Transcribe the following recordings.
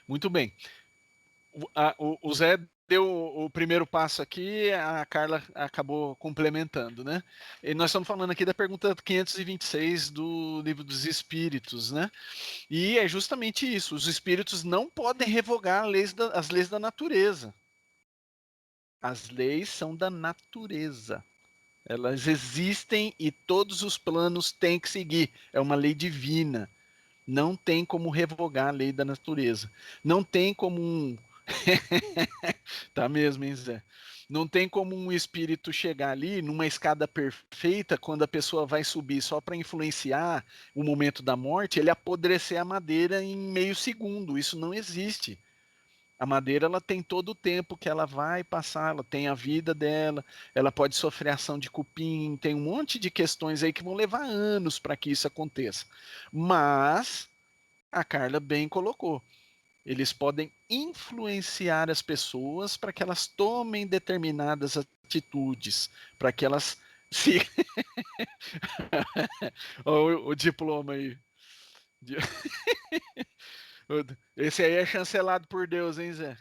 Muito bem. O Zé deu o primeiro passo aqui, a Carla acabou complementando, né? E nós estamos falando aqui da pergunta 526 do Livro dos Espíritos, né? E é justamente isso: os espíritos não podem revogar as leis da natureza. As leis são da natureza. Elas existem e todos os planos têm que seguir. É uma lei divina. Não tem como revogar a lei da natureza. Não tem como um. Tá mesmo, hein, Zé? Não tem como um espírito chegar ali numa escada perfeita, quando a pessoa vai subir só para influenciar o momento da morte, ele apodrecer a madeira em meio segundo. Isso não existe. A madeira ela tem todo o tempo que ela vai passar, ela tem a vida dela, ela pode sofrer ação de cupim, tem um monte de questões aí que vão levar anos para que isso aconteça. Mas a Carla bem colocou. Eles podem influenciar as pessoas para que elas tomem determinadas atitudes, para que elas se. o diploma aí. Esse aí é chancelado por Deus, hein, Zé?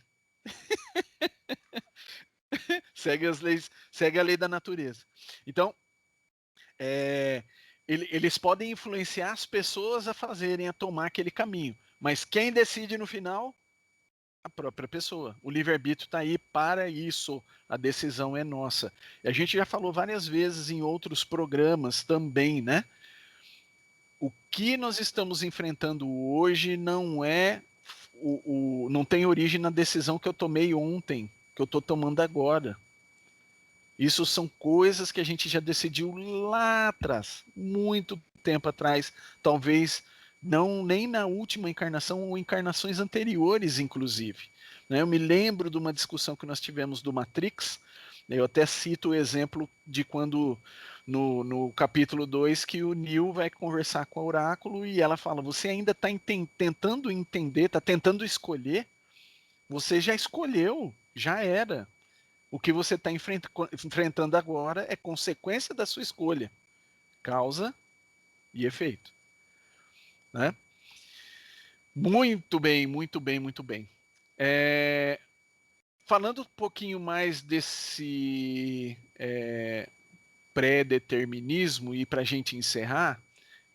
Segue as leis, segue a lei da natureza. Então, é, eles podem influenciar as pessoas a fazerem, a tomar aquele caminho. Mas quem decide no final? A própria pessoa. O livre-arbítrio está aí para isso. A decisão é nossa. E a gente já falou várias vezes em outros programas também, né? O que nós estamos enfrentando hoje não é não tem origem na decisão que eu tomei ontem, que eu estou tomando agora. Isso são coisas que a gente já decidiu lá atrás, muito tempo atrás, talvez não nem na última encarnação ou encarnações anteriores, inclusive. Né? Eu me lembro de uma discussão que nós tivemos do Matrix, eu até cito o exemplo de quando, no capítulo 2, que o Neo vai conversar com o Oráculo e ela fala: você ainda está tentando entender, está tentando escolher? Você já escolheu, já era. O que você está enfrentando agora é consequência da sua escolha, causa e efeito. Né? Muito bem, muito bem, muito bem. Falando um pouquinho mais desse pré-determinismo, e para a gente encerrar,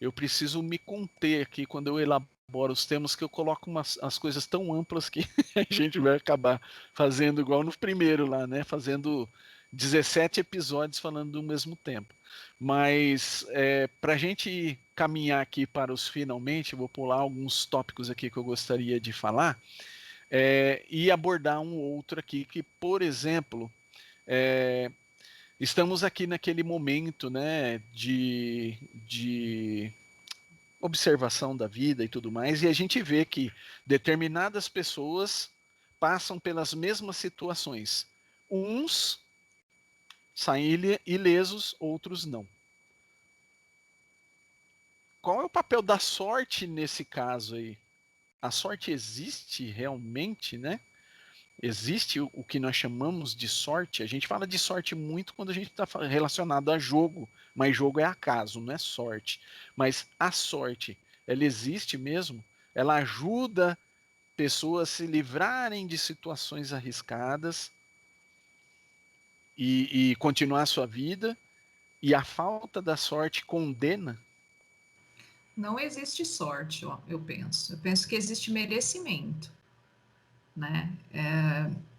eu preciso me conter aqui quando eu elaboro os temas, que eu coloco as coisas tão amplas que a gente vai acabar fazendo igual no primeiro lá, né? Fazendo 17 episódios falando do mesmo tempo. Mas para a gente caminhar aqui para os finalmente, vou pular alguns tópicos aqui que eu gostaria de falar e abordar um outro aqui que, por exemplo, estamos aqui naquele momento, né, de observação da vida e tudo mais, e a gente vê que determinadas pessoas passam pelas mesmas situações. Uns saem ilesos, outros não. Qual é o papel da sorte nesse caso aí? A sorte existe realmente, né? Existe o que nós chamamos de sorte. A gente fala de sorte muito quando a gente está relacionado a jogo, mas jogo é acaso, não é sorte. Mas a sorte, ela existe mesmo? Ela ajuda pessoas a se livrarem de situações arriscadas e continuar a sua vida? E a falta da sorte condena? Não existe sorte, ó, eu penso. Eu penso que existe merecimento, né?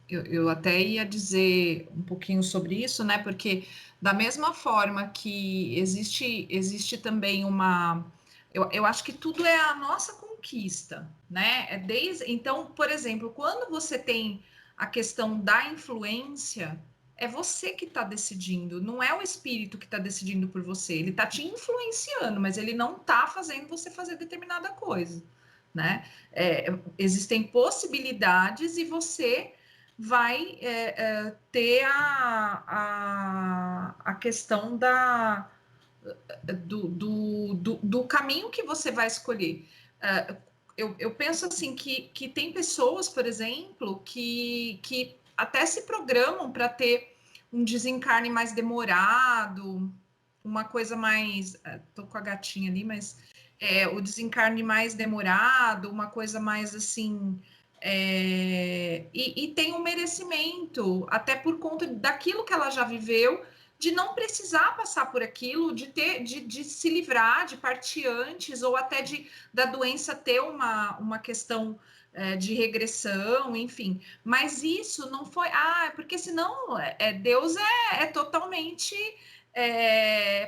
Eu até ia dizer um pouquinho sobre isso, né? Porque da mesma forma que existe também uma. Eu acho que tudo é a nossa conquista, né? Então, por exemplo, quando você tem a questão da influência, é você que está decidindo, não é o espírito que está decidindo por você. Ele está te influenciando, mas ele não está fazendo você fazer determinada coisa, né? Existem possibilidades e você vai ter a questão do caminho que você vai escolher. Eu penso assim que tem pessoas, por exemplo, que até se programam para ter um desencarne mais demorado, uma coisa mais. Tô com a gatinha ali, mas o desencarne mais demorado, uma coisa mais assim. E tem um merecimento, até por conta daquilo que ela já viveu, de não precisar passar por aquilo, de se livrar, de partir antes, ou até da doença ter uma questão de regressão, enfim. Mas isso não foi. Porque senão Deus é totalmente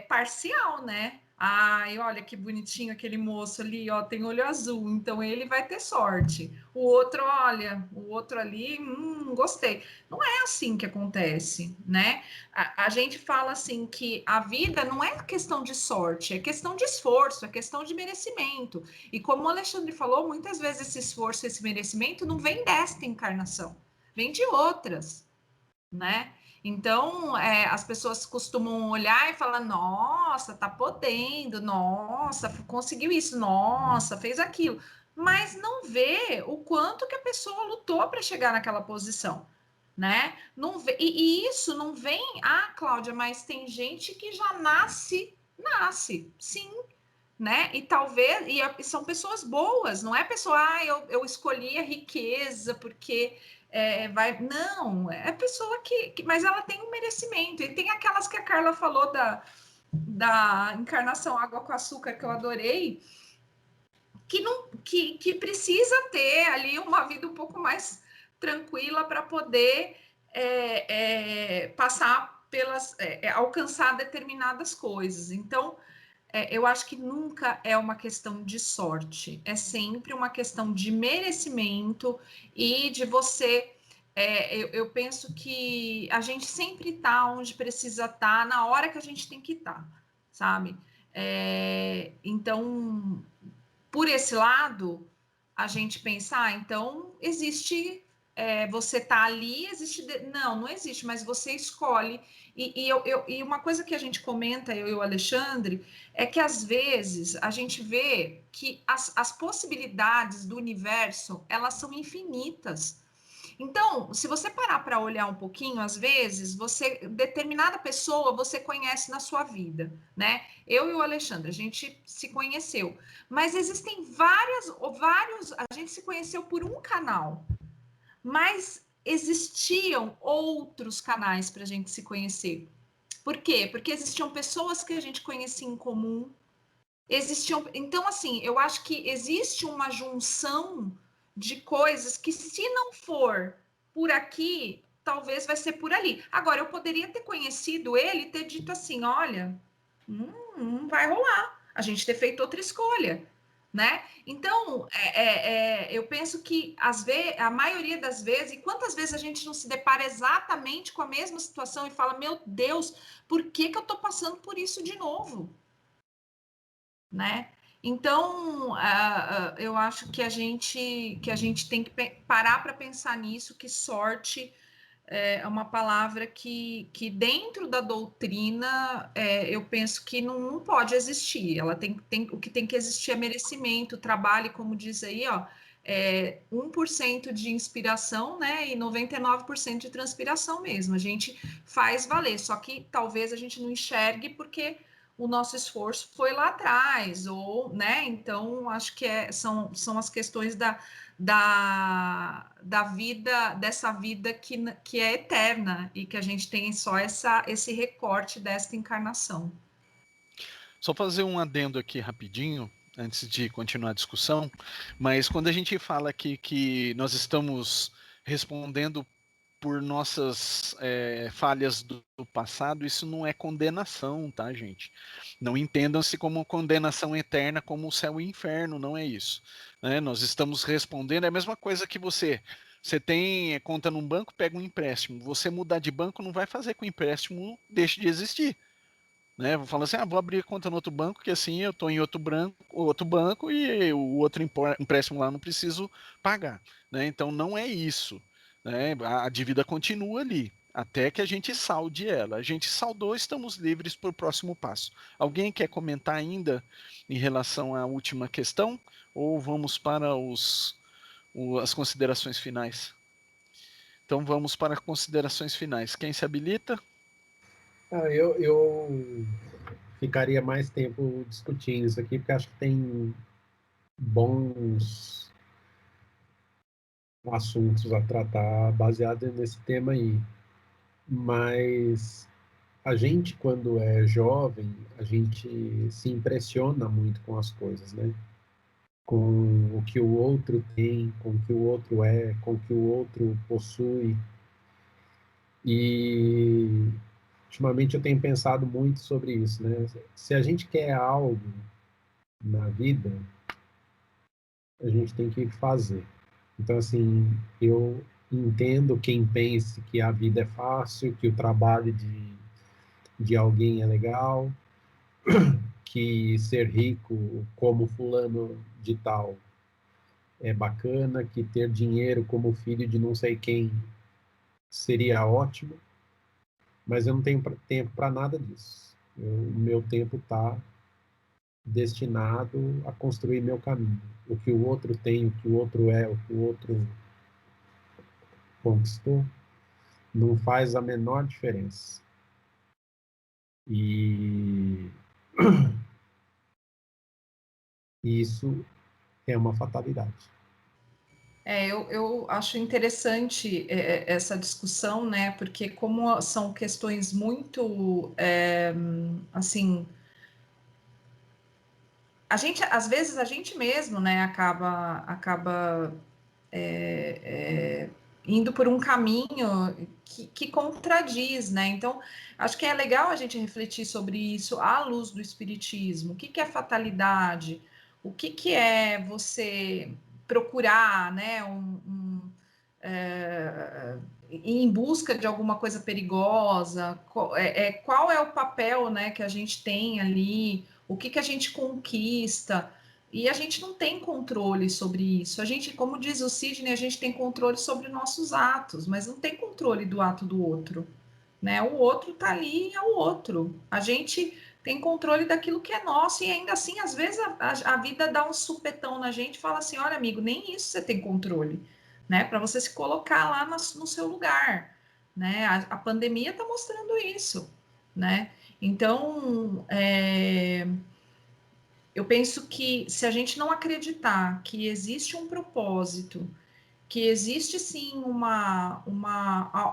parcial, né? Ai, olha que bonitinho aquele moço ali, ó, tem olho azul, então ele vai ter sorte. O outro, olha, o outro ali, gostei. Não é assim que acontece, né? A gente fala assim que a vida não é questão de sorte, é questão de esforço, é questão de merecimento. E como o Alexandre falou, muitas vezes esse esforço, esse merecimento não vem desta encarnação, vem de outras, né? Então, as pessoas costumam olhar e falar: nossa, tá podendo, nossa, conseguiu isso, nossa, fez aquilo, mas não vê o quanto que a pessoa lutou para chegar naquela posição, né? Não vê, e isso não vem, Cláudia, mas tem gente que já nasce, sim, né? E talvez, e são pessoas boas, não é pessoa, eu escolhi a riqueza porque não, é pessoa mas ela tem um merecimento, e tem aquelas que a Carla falou da encarnação água com açúcar, que eu adorei, que, não, que precisa ter ali uma vida um pouco mais tranquila para poder passar alcançar determinadas coisas. Então, eu acho que nunca é uma questão de sorte, é sempre uma questão de merecimento e de você. Eu penso que a gente sempre está onde precisa estar, na hora que a gente tem que estar, sabe? Então, por esse lado, a gente pensa, então existe, você tá ali, existe. Não existe, mas você escolhe. E uma coisa que a gente comenta, eu e o Alexandre, é que às vezes a gente vê que as possibilidades do universo, elas são infinitas. Então, se você parar para olhar um pouquinho, às vezes, determinada pessoa você conhece na sua vida, né? Eu e o Alexandre, a gente se conheceu, mas existem vários, a gente se conheceu por um canal, mas existiam outros canais para a gente se conhecer. Por quê? Porque existiam pessoas que a gente conhecia em comum, então, assim, eu acho que existe uma junção de coisas que, se não for por aqui, talvez vai ser por ali. Agora, eu poderia ter conhecido ele e ter dito assim: olha, não vai rolar, a gente ter feito outra escolha, né? Então, eu penso que a maioria das vezes, e quantas vezes a gente não se depara exatamente com a mesma situação e fala: meu Deus, por que eu tô passando por isso de novo? Né? Então, eu acho que a gente tem que parar para pensar nisso, que sorte é uma palavra que dentro da doutrina, eu penso que não pode existir. Ela o que tem que existir é merecimento, trabalho, como diz aí, ó, 1% de inspiração, né, e 99% de transpiração mesmo. A gente faz valer, só que talvez a gente não enxergue porque o nosso esforço foi lá atrás, ou, né? Então, acho que são as questões da vida, dessa vida que é eterna e que a gente tem só esse recorte desta encarnação. Só fazer um adendo aqui rapidinho, antes de continuar a discussão, mas quando a gente fala aqui que nós estamos respondendo por nossas falhas do passado, isso não é condenação, tá, gente? Não entendam-se como condenação eterna, como o céu e o inferno, não é isso. Né? Nós estamos respondendo, é a mesma coisa que você tem conta num banco, pega um empréstimo. Você mudar de banco não vai fazer com que o empréstimo deixe de existir. Né? Vou falar assim, vou abrir conta no outro banco, que assim eu estou em outro banco e o outro empréstimo lá não preciso pagar. Né? Então não é isso. Né? A dívida continua ali, até que a gente salde ela. A gente saldou, estamos livres para o próximo passo. Alguém quer comentar ainda em relação à última questão? Ou vamos para as considerações finais? Então vamos para as considerações finais. Quem se habilita? Eu ficaria mais tempo discutindo isso aqui, porque acho que tem bons assuntos a tratar baseado nesse tema aí. Mas a gente, quando é jovem, a gente se impressiona muito com as coisas, né? Com o que o outro tem, com o que o outro é, com o que o outro possui. E ultimamente eu tenho pensado muito sobre isso, né? Se a gente quer algo na vida, a gente tem que fazer. Então, assim, eu entendo quem pense que a vida é fácil, que o trabalho de alguém é legal, que ser rico como fulano de tal é bacana, que ter dinheiro como filho de não sei quem seria ótimo, mas eu não tenho tempo para nada disso. O meu tempo está destinado a construir meu caminho. O que o outro tem, o que o outro é, o que o outro conquistou, não faz a menor diferença. E isso é uma fatalidade. Eu acho interessante essa discussão, né? Porque como são questões muito, assim, às vezes a gente mesmo, né, acaba indo por um caminho que contradiz, né? Então, acho que é legal a gente refletir sobre isso à luz do espiritismo. O que é fatalidade? O que é você procurar, né, ir em busca de alguma coisa perigosa? Qual é o papel, né, que a gente tem ali? O que a gente conquista? E a gente não tem controle sobre isso. A gente, como diz o Sidney, a gente tem controle sobre nossos atos, mas não tem controle do ato do outro, né? O outro tá ali, é o outro. A gente tem controle daquilo que é nosso e ainda assim, às vezes a vida dá um supetão na gente e fala assim, olha, amigo, nem isso você tem controle, né? Para você se colocar lá no seu lugar, né? A pandemia está mostrando isso, né? Então, eu penso que se a gente não acreditar que existe um propósito, que existe sim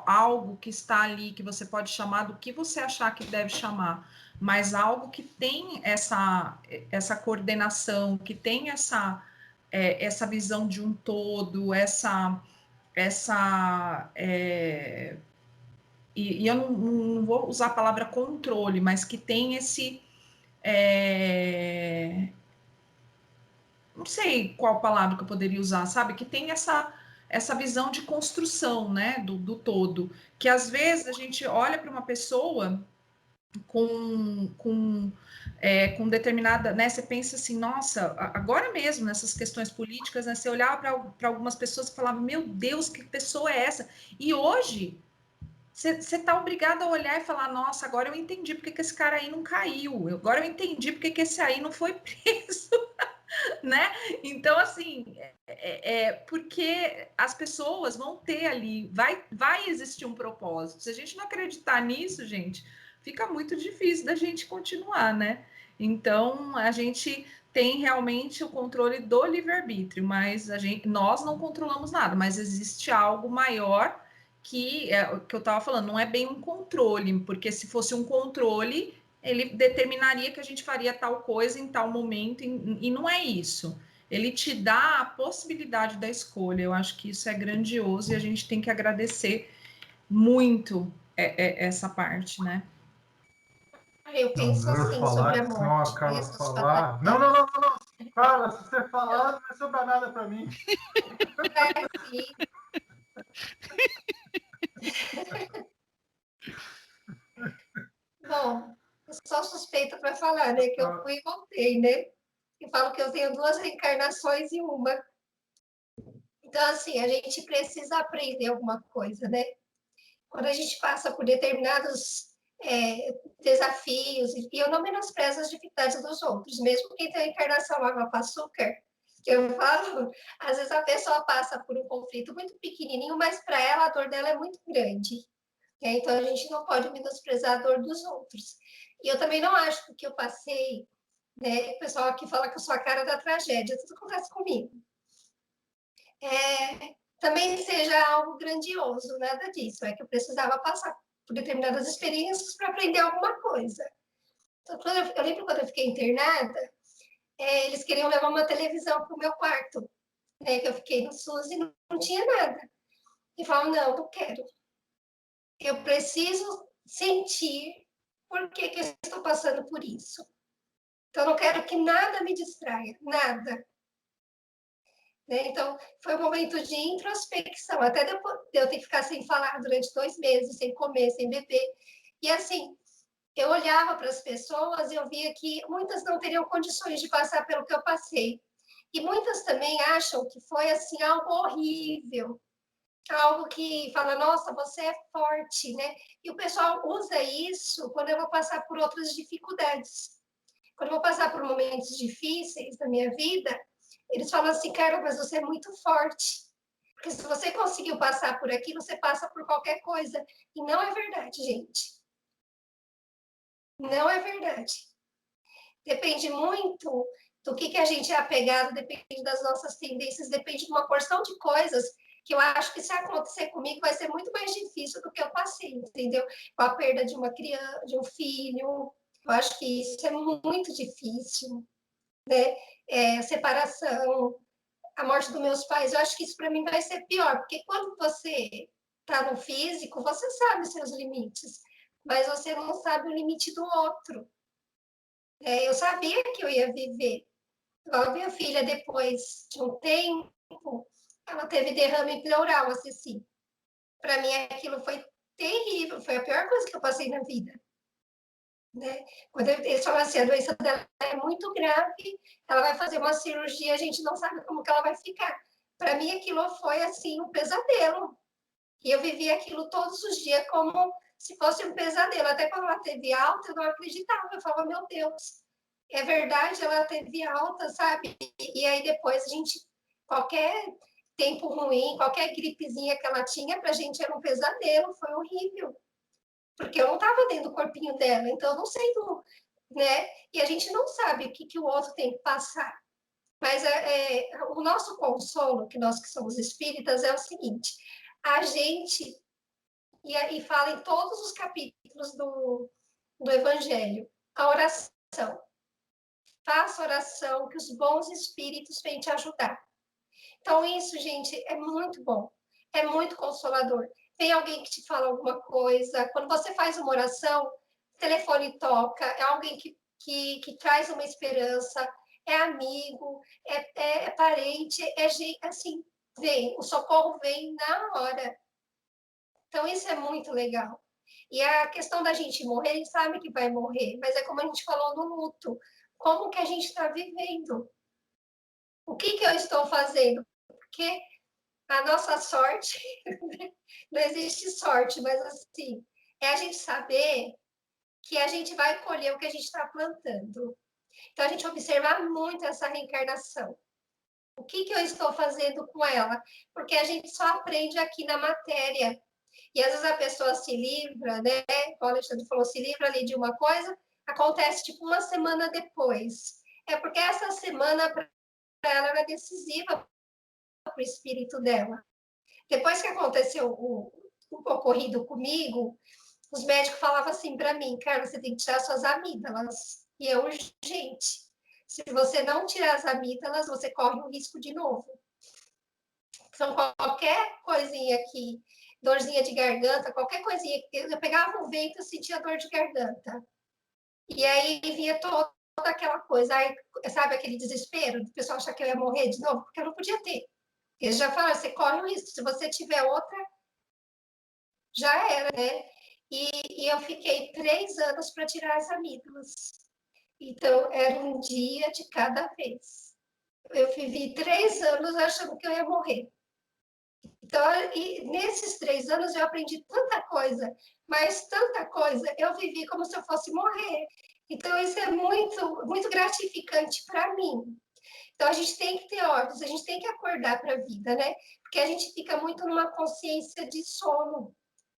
algo que está ali, que você pode chamar do que você achar que deve chamar, mas algo que tem essa coordenação, que tem essa visão de um todo, e eu não vou usar a palavra controle, mas que tem não sei qual palavra que eu poderia usar, sabe? Que tem essa visão de construção, né, do todo. Que às vezes a gente olha para uma pessoa com determinada, né? Você pensa assim, nossa, agora mesmo nessas questões políticas, né? Você olhava para algumas pessoas e falava, meu Deus, que pessoa é essa? E hoje você está obrigado a olhar e falar, nossa, agora eu entendi porque que esse cara aí não caiu, agora eu entendi porque que esse aí não foi preso. Né? Então, assim, porque as pessoas vão ter ali, vai existir um propósito. Se a gente não acreditar nisso, gente, fica muito difícil da gente continuar, né? Então, a gente tem realmente o controle do livre-arbítrio, mas nós não controlamos nada, mas existe algo maior que é o que eu estava falando, não é bem um controle, porque se fosse um controle, ele determinaria que a gente faria tal coisa em tal momento, e não é isso. Ele te dá a possibilidade da escolha. Eu acho que isso é grandioso e a gente tem que agradecer muito essa parte, né? Eu penso assim sobre a morte. Senão a Carla falar. Não. Carla, se você falar, não vai sobrar nada para mim. Sim. Bom, eu sou suspeita para falar, né? Que eu fui e voltei, né? Eu falo que eu tenho 2 reencarnações e uma. Então, assim, a gente precisa aprender alguma coisa, né? Quando a gente passa por determinados desafios, e eu não menosprezo as dificuldades dos outros, mesmo quem tem a encarnação água com açúcar, que eu falo, às vezes a pessoa passa por um conflito muito pequenininho, mas para ela a dor dela é muito grande. Então a gente não pode menosprezar a dor dos outros. E eu também não acho que o que eu passei, né? O pessoal aqui fala que eu sou a cara da tragédia, tudo acontece comigo. também seja algo grandioso, nada disso. É que eu precisava passar por determinadas experiências para aprender alguma coisa. Então, eu lembro quando eu fiquei internada, eles queriam levar uma televisão para o meu quarto, né? Que eu fiquei no SUS e não tinha nada. E falaram, não, não quero. Eu preciso sentir por que eu estou passando por isso. Então, eu não quero que nada me distraia, nada. Né? Então, foi um momento de introspecção, até depois de eu ter que ficar sem falar durante 2 meses, sem comer, sem beber. E assim, eu olhava para as pessoas e eu via que muitas não teriam condições de passar pelo que eu passei. E muitas também acham que foi assim algo horrível, algo que fala, nossa, você é forte, né? E o pessoal usa isso quando eu vou passar por outras dificuldades. Quando eu vou passar por momentos difíceis da minha vida, eles falam assim, cara, mas você é muito forte. Porque se você conseguiu passar por aquilo, você passa por qualquer coisa. E não é verdade, gente. Não é verdade. Depende muito do que a gente é apegado, depende das nossas tendências, depende de uma porção de coisas que eu acho que se acontecer comigo vai ser muito mais difícil do que eu passei, entendeu? Com a perda de uma criança, de um filho, eu acho que isso é muito difícil, né? Separação, a morte dos meus pais, eu acho que isso para mim vai ser pior, porque quando você está no físico, você sabe os seus limites, mas você não sabe o limite do outro. Eu sabia que eu ia viver. A minha filha, depois de um tempo, ela teve derrame pleural, assim. Para mim, aquilo foi terrível, foi a pior coisa que eu passei na vida. Né? Quando eles falam assim, a doença dela é muito grave, ela vai fazer uma cirurgia, a gente não sabe como que ela vai ficar. Para mim, aquilo foi, assim, um pesadelo. E eu vivi aquilo todos os dias como se fosse um pesadelo. Até quando ela teve alta, eu não acreditava. Eu falava, meu Deus, é verdade, ela teve alta, sabe? E aí depois a gente, qualquer tempo ruim, qualquer gripezinha que ela tinha, pra gente era um pesadelo, foi horrível. Porque eu não estava dentro do corpinho dela, então eu não sei né? E a gente não sabe o que o outro tem que passar. Mas o nosso consolo, que nós que somos espíritas, é o seguinte: a gente, e fala em todos os capítulos do Evangelho, a oração. Faça oração, que os bons espíritos vêm te ajudar. Então, isso, gente, é muito bom, é muito consolador. Tem alguém que te fala alguma coisa, quando você faz uma oração, o telefone toca, é alguém que traz uma esperança, é amigo, é parente, é gente, assim, vem, o socorro vem na hora. Então, isso é muito legal. E a questão da gente morrer, a gente sabe que vai morrer, mas é como a gente falou no luto, como que a gente está vivendo? O que eu estou fazendo? Porque a nossa sorte, não existe sorte, mas assim, é a gente saber que a gente vai colher o que a gente está plantando. Então, a gente observar muito essa reencarnação. O que eu estou fazendo com ela? Porque a gente só aprende aqui na matéria. E às vezes a pessoa se livra, né? Como o Alexandre falou, se livra ali de uma coisa, acontece tipo uma semana depois. É porque essa semana para ela era decisiva para o espírito dela. Depois que aconteceu o ocorrido comigo, os médicos falavam assim para mim, cara, você tem que tirar suas amígdalas. E é urgente. Se você não tirar as amígdalas, você corre o risco de novo. Então, qualquer coisinha aqui, dorzinha de garganta, qualquer coisinha, eu pegava um vento, eu sentia dor de garganta. E aí vinha toda aquela coisa, aí, sabe aquele desespero, do pessoal achar que eu ia morrer de novo, porque eu não podia ter. Eles já falaram, você corre o risco, se você tiver outra, já era, né? E eu fiquei 3 anos para tirar as amígdalas. Então, era um dia de cada vez. Eu vivi 3 anos achando que eu ia morrer. Então, nesses 3 anos eu aprendi tanta coisa, mas tanta coisa, eu vivi como se eu fosse morrer. Então, isso é muito, muito gratificante para mim. Então, a gente tem que ter olhos, a gente tem que acordar para a vida, né? Porque a gente fica muito numa consciência de sono.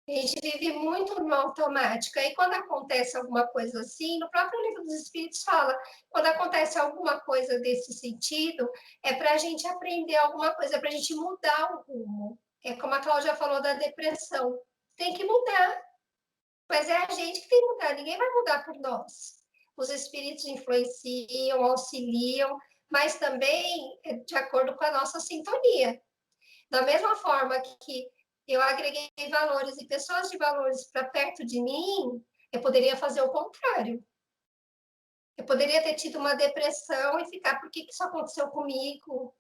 A gente vive muito no automático. Aí, quando acontece alguma coisa assim, no próprio Livro dos Espíritos fala, quando acontece alguma coisa desse sentido, é para a gente aprender alguma coisa, é para a gente mudar o rumo. É como a Cláudia falou da depressão. Tem que mudar. Mas é a gente que tem que mudar, ninguém vai mudar por nós. Os espíritos influenciam, auxiliam, mas também de acordo com a nossa sintonia. Da mesma forma que eu agreguei valores e pessoas de valores para perto de mim, eu poderia fazer o contrário. Eu poderia ter tido uma depressão e ficar, por que isso aconteceu comigo?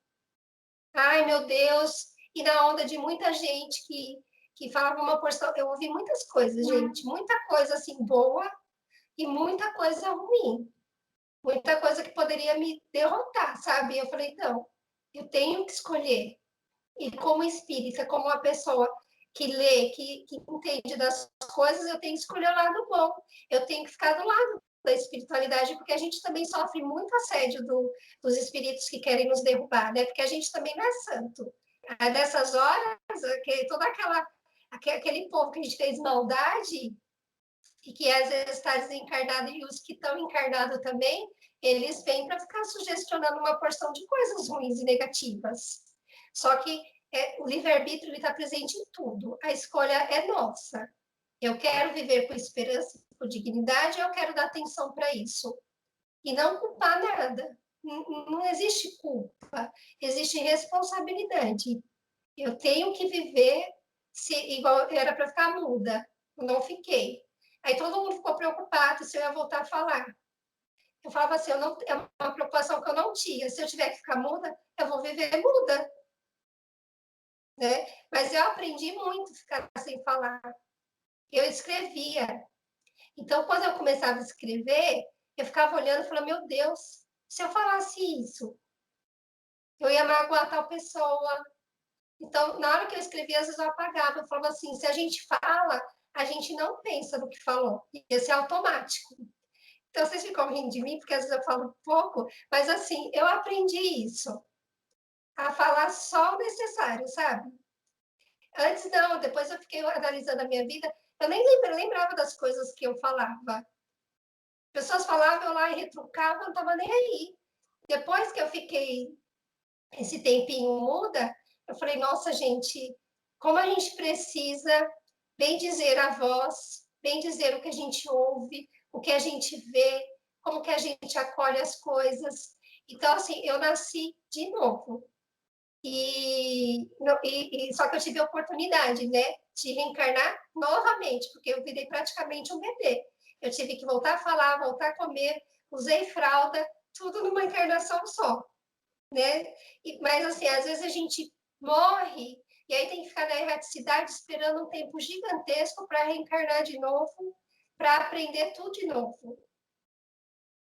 Ai, meu Deus! E na onda de muita gente que falava uma porção, eu ouvi muitas coisas, gente, muita coisa assim boa e muita coisa ruim, muita coisa que poderia me derrotar, sabe? Eu falei, não, eu tenho que escolher. E como espírita, como uma pessoa que lê, que entende das coisas, eu tenho que escolher o lado bom. Eu tenho que ficar do lado da espiritualidade, porque a gente também sofre muito assédio dos espíritos que querem nos derrubar, né? Porque a gente também não é santo. Nessas horas, todo aquele povo que a gente fez maldade e que às vezes está desencarnado e os que estão encarnados também, eles vêm para ficar sugestionando uma porção de coisas ruins e negativas. Só que o livre-arbítrio está presente em tudo. A escolha é nossa. Eu quero viver com esperança, com dignidade, eu quero dar atenção para isso. E não culpar nada. Não existe culpa, existe responsabilidade. Eu tenho que viver igual era para ficar muda. Eu não fiquei. Aí todo mundo ficou preocupado se eu ia voltar a falar. Eu falava assim, é uma preocupação que eu não tinha. Se eu tiver que ficar muda, eu vou viver muda. Né? Mas eu aprendi muito a ficar sem falar. Eu escrevia. Então, quando eu começava a escrever, eu ficava olhando e falava, meu Deus, se eu falasse isso, eu ia magoar tal pessoa. Então, na hora que eu escrevia, às vezes eu apagava. Eu falava assim, se a gente fala, a gente não pensa no que falou. Isso é automático. Então, vocês ficam rindo de mim, porque às vezes eu falo pouco, mas assim, eu aprendi isso. A falar só o necessário, sabe? Antes não, depois eu fiquei analisando a minha vida, eu nem lembrava das coisas que eu falava. Pessoas falavam, eu lá e retrucava, não estava nem aí. Depois que eu fiquei esse tempinho muda, eu falei, nossa, gente, como a gente precisa bem dizer a voz, bem dizer o que a gente ouve, o que a gente vê, como que a gente acolhe as coisas. Então, assim, eu nasci de novo. Só que eu tive a oportunidade, né, de reencarnar novamente, porque eu virei praticamente um bebê. Eu tive que voltar a falar, voltar a comer, usei fralda, tudo numa encarnação só, né? Mas, assim, às vezes a gente morre e aí tem que ficar na erraticidade esperando um tempo gigantesco para reencarnar de novo, para aprender tudo de novo.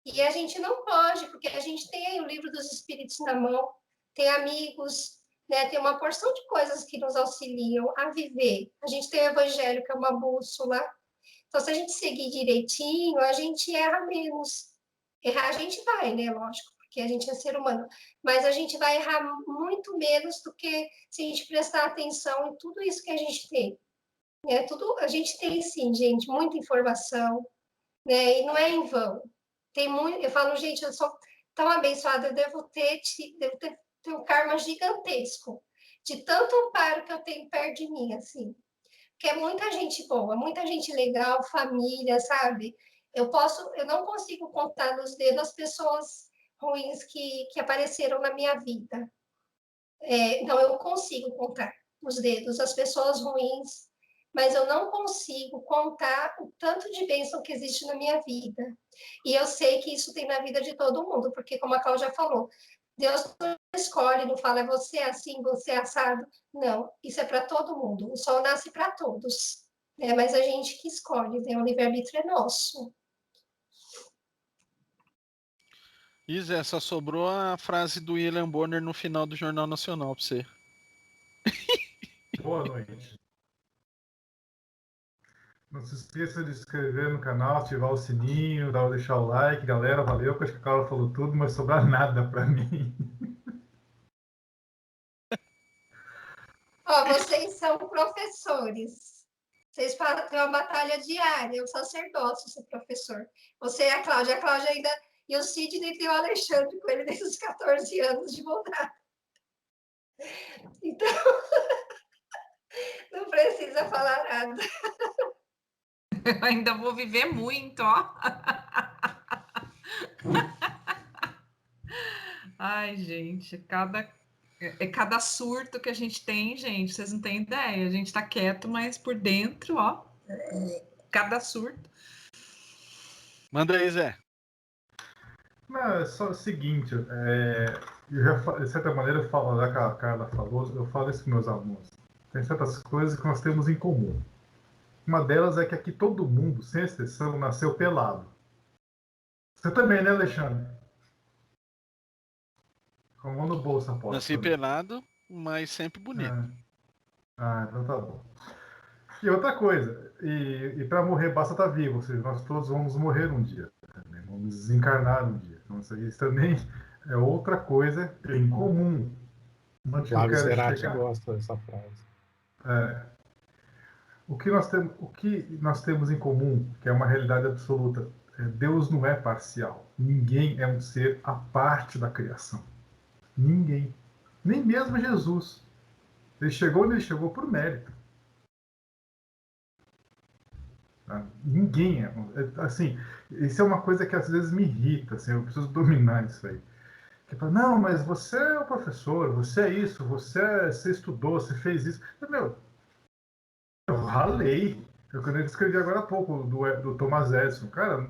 E a gente não pode, porque a gente tem aí o livro dos espíritos na mão, tem amigos, né? Tem uma porção de coisas que nos auxiliam a viver. A gente tem o evangelho, que é uma bússola. Então, se a gente seguir direitinho, a gente erra menos. Errar a gente vai, né? Lógico, porque a gente é ser humano. Mas a gente vai errar muito menos do que se a gente prestar atenção em tudo isso que a gente tem. Né? Tudo, a gente tem, sim, gente, muita informação, né? E não é em vão. Tem muito, eu falo, gente, eu sou tão abençoada, eu devo ter um karma gigantesco de tanto amparo que eu tenho perto de mim, assim. Porque é muita gente boa, muita gente legal, família, sabe? Eu não consigo contar nos dedos as pessoas ruins que apareceram na minha vida. Então, eu consigo contar nos dedos as pessoas ruins, mas eu não consigo contar o tanto de bênção que existe na minha vida. E eu sei que isso tem na vida de todo mundo, porque, como a Cláudia falou, Deus não escolhe, não fala, é você assim, você assado. Não, isso é para todo mundo. O sol nasce para todos, né? Mas a gente que escolhe, né? O livre-arbítrio é nosso. Isa, só sobrou a frase do William Bonner no final do Jornal Nacional para você. Boa noite. Não se esqueça de se inscrever no canal, ativar o sininho, deixar o like. Galera, valeu, que acho que a Carla falou tudo, mas sobrar nada para mim. Ó, vocês são professores. Vocês têm uma batalha diária, o sacerdócio, seu professor. Você e a Cláudia ainda... E o Sidney tem o Alexandre com ele desde os 14 anos de voltar. Então, não precisa falar nada. Eu ainda vou viver muito, ó. Ai, gente, cada surto que a gente tem, gente, vocês não têm ideia. A gente tá quieto, mas por dentro, ó, cada surto. Manda aí, Zé. Não, é só o seguinte, de certa maneira, eu falo, já que a Carla falou, eu falo isso com meus alunos. Tem certas coisas que nós temos em comum. Uma delas é que aqui todo mundo, sem exceção, nasceu pelado. Você também, né, Alexandre? Com a mão no bolso, aposto. Nasci pelado, mas sempre bonito. Então tá bom. E outra coisa, e para morrer basta estar vivo, ou seja, nós todos vamos morrer um dia, né? Vamos desencarnar um dia. Então isso também é outra coisa em comum. Flávio Cerati gosta dessa frase. O que nós temos em comum, que é uma realidade absoluta, Deus não é parcial. Ninguém é um ser à parte da criação. Ninguém. Nem mesmo Jesus. Ele chegou por mérito. Ninguém é. Assim, isso é uma coisa que às vezes me irrita. Assim, eu preciso dominar isso aí. Que fala, não, mas você é o professor, você é isso, você estudou, você fez isso. Meu, eu ralei. Eu escrevi agora há pouco do Thomas Edison. Cara,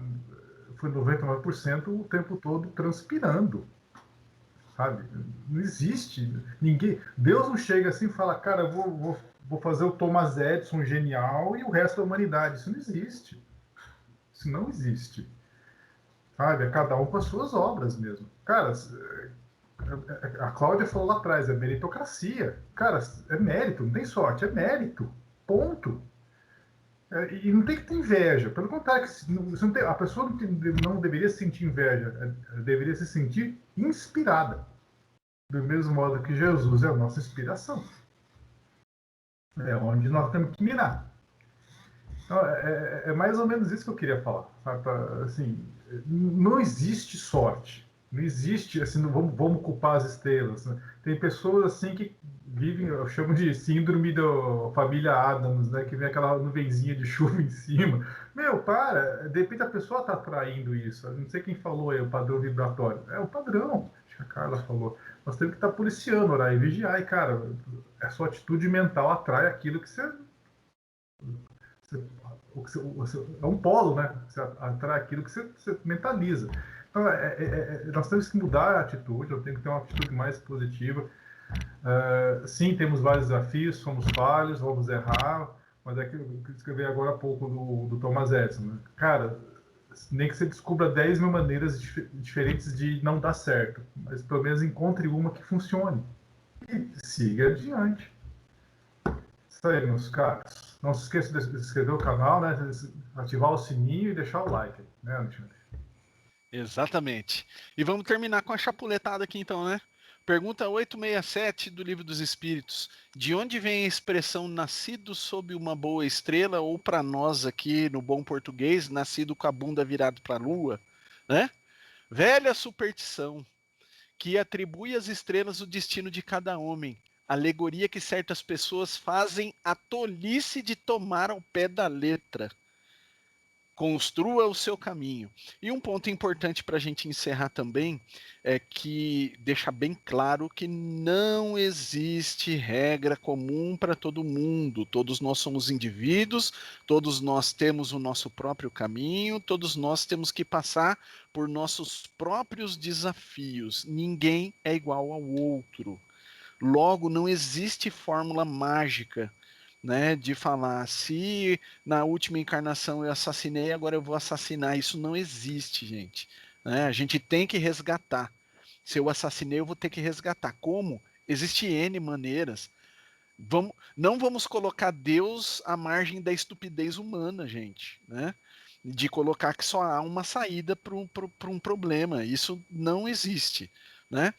foi 99% o tempo todo transpirando. Sabe? Não existe. Ninguém. Deus não chega assim e fala, cara, eu vou fazer o Thomas Edison genial e o resto da humanidade. Isso não existe. Isso não existe. Sabe? É cada um com as suas obras mesmo. Cara, a Cláudia falou lá atrás, é meritocracia. Cara, é mérito, não tem sorte, é mérito. Ponto. E não tem que ter inveja. Pelo contrário, a pessoa não deveria sentir inveja, deveria se sentir inspirada. Do mesmo modo que Jesus é a nossa inspiração. É onde nós temos que mirar. Então, é mais ou menos isso que eu queria falar. Assim, não existe sorte. Não existe, assim, vamos culpar as estrelas. Né? Tem pessoas assim que vivem, eu chamo de síndrome da família Adams, né? Que vem aquela nuvenzinha de chuva em cima. Meu, de repente a pessoa está atraindo isso. Eu não sei quem falou aí, o padrão vibratório. É o padrão, acho que a Carla falou. Nós temos que estar policiando, orar e vigiar. E, cara, a sua atitude mental atrai aquilo que você é um polo, né? Você atrai aquilo que você mentaliza. Então, nós temos que mudar a atitude, eu tenho que ter uma atitude mais positiva. Sim, temos vários desafios, somos falhos, vamos errar, mas é que eu escrevi agora há pouco do Thomas Edison. Né? Cara, nem que você descubra 10 mil maneiras diferentes de não dar certo, mas pelo menos encontre uma que funcione. E siga adiante. Isso aí, meus caros. Não se esqueça de se inscrever no canal, né? Ativar o sininho e deixar o like, né, Alexandre? Exatamente. E vamos terminar com a chapuletada aqui então, né? Pergunta 867 do Livro dos Espíritos. De onde vem a expressão nascido sob uma boa estrela, ou para nós aqui no bom português, nascido com a bunda virada para a lua, né? Velha superstição que atribui às estrelas o destino de cada homem. Alegoria que certas pessoas fazem a tolice de tomar ao pé da letra. Construa o seu caminho. E um ponto importante para a gente encerrar também é que deixa bem claro que não existe regra comum para todo mundo. Todos nós somos indivíduos, todos nós temos o nosso próprio caminho, todos nós temos que passar por nossos próprios desafios. Ninguém é igual ao outro. Logo, não existe fórmula mágica, né, de falar, se na última encarnação eu assassinei, agora eu vou assassinar. Isso não existe, gente. Né? A gente tem que resgatar. Se eu assassinei, eu vou ter que resgatar. Como? Existem N maneiras. Não vamos colocar Deus à margem da estupidez humana, gente. Né? De colocar que só há uma saída para um problema. Isso não existe. Né?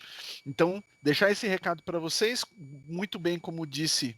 Então, deixar esse recado para vocês, muito bem como disse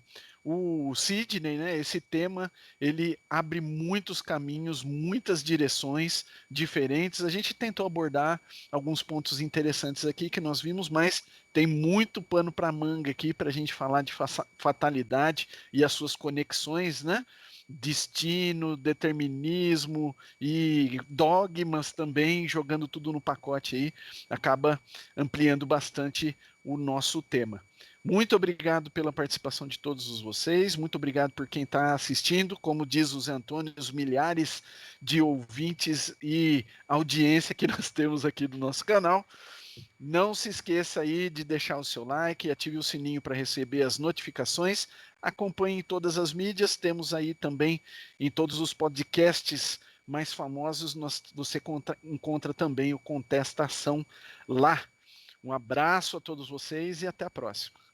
o Sidney, né, esse tema, ele abre muitos caminhos, muitas direções diferentes. A gente tentou abordar alguns pontos interessantes aqui que nós vimos, mas tem muito pano para manga aqui para a gente falar de fatalidade e as suas conexões, né? Destino, determinismo e dogmas também, jogando tudo no pacote aí, acaba ampliando bastante o nosso tema. Muito obrigado pela participação de todos vocês, muito obrigado por quem está assistindo, como diz o Zé Antônio, os milhares de ouvintes e audiência que nós temos aqui do nosso canal. Não se esqueça aí de deixar o seu like e ative o sininho para receber as notificações. Acompanhe em todas as mídias, temos aí também em todos os podcasts mais famosos, você encontra também o Contestação lá. Um abraço a todos vocês e até a próxima.